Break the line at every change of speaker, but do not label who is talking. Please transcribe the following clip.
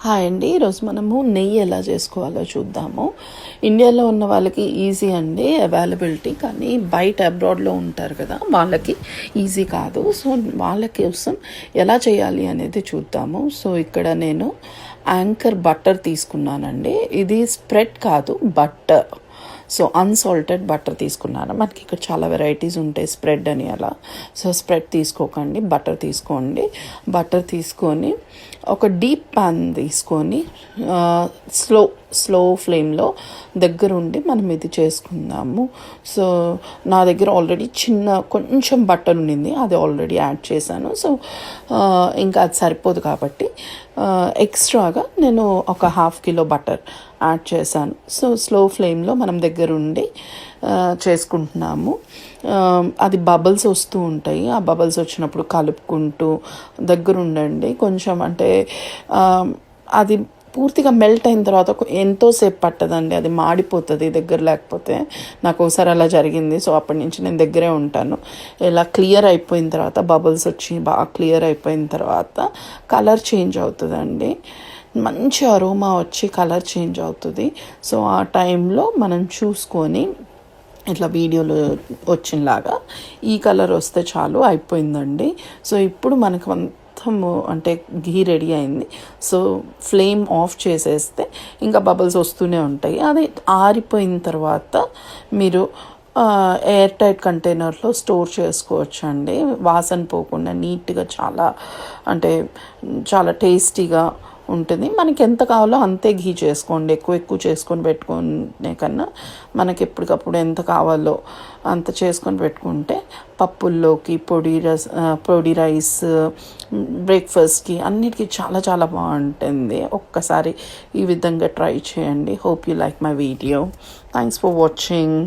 Hi అండి. ఈరోజు మనము నెయ్యి ఎలా చేసుకోవాలో చూద్దాము. ఇండియాలో ఉన్న వాళ్ళకి ఈజీ అండి అవైలబిలిటీ, కానీ బయట అబ్రాడ్లో ఉంటారు కదా, వాళ్ళకి ఈజీ కాదు. సో వాళ్ళ కోసం ఎలా చేయాలి అనేది చూద్దాము. సో ఇక్కడ నేను యాంకర్ బటర్ తీసుకున్నానండి. ఇది స్ప్రెడ్ కాదు, బటర్. సో అన్సాల్టెడ్ బటర్ తీసుకున్నాను. మనకి ఇక్కడ చాలా వెరైటీస్ ఉంటాయి, స్ప్రెడ్ అని అలా. సో స్ప్రెడ్ తీసుకోకండి, బటర్ తీసుకోండి. బటర్ తీసుకొని ఒక డీప్ ప్యాన్ తీసుకొని స్లో ఫ్లేమ్లో దగ్గరుండి మనం ఇది చేసుకుందాము. సో నా దగ్గర ఆల్రెడీ కొంచెం బటర్ ఉండింది, అది ఆల్రెడీ యాడ్ చేశాను. సో ఇంకా అది సరిపోదు కాబట్టి ఎక్స్ట్రాగా నేను ఒక 1/2 కిలో బటర్ యాడ్ చేశాను. సో స్లో ఫ్లేమ్లో మనం దగ్గరుండి చేసుకుంటున్నాము. అది బబుల్స్ వస్తూ ఉంటాయి. ఆ బబుల్స్ వచ్చినప్పుడు కలుపుకుంటూ దగ్గరుండండి. కొంచెం అంటే అది పూర్తిగా మెల్ట్ అయిన తర్వాత ఎంతోసేపు పట్టదండి, అది మాడిపోతుంది దగ్గర లేకపోతే. నాకు ఒకసారి అలా జరిగింది. సో అప్పటి నుంచి నేను దగ్గరే ఉంటాను. ఇలా క్లియర్ అయిపోయిన తర్వాత, బబుల్స్ వచ్చి బాగా క్లియర్ అయిపోయిన తర్వాత కలర్ చేంజ్ అవుతుందండి. మంచి అరోమా వచ్చి కలర్ చేంజ్ అవుతుంది. సో ఆ టైంలో మనం చూసుకొని ఇట్లా వీడియోలో వచ్చినలాగా ఈ కలర్ వస్తే చాలు, అయిపోయిందండి. సో ఇప్పుడు మనకు అంటే ఘీ రెడీ అయింది. సో ఫ్లేమ్ ఆఫ్ చేసేస్తే ఇంకా బబుల్స్ వస్తూనే ఉంటాయి. అది ఆరిపోయిన తర్వాత మీరు ఎయిర్ టైట్ కంటైనర్లో స్టోర్ చేసుకోవచ్చు అండి. వాసన పోకుండా నీట్గా, చాలా టేస్టీగా ఉంటుంది. మనకి ఎంత కావాలో అంతే ఘీ చేసుకోండి. ఎక్కువ చేసుకొని పెట్టుకునే కన్నా మనకి ఎప్పటికప్పుడు ఎంత కావాలో అంత చేసుకొని పెట్టుకుంటే పప్పుల్లోకి, పొడి రైస్, బ్రేక్ఫాస్ట్కి అన్నిటికీ చాలా బాగుంటుంది. ఒక్కసారి ఈ విధంగా ట్రై చేయండి. Hope you like my video. Thanks for watching.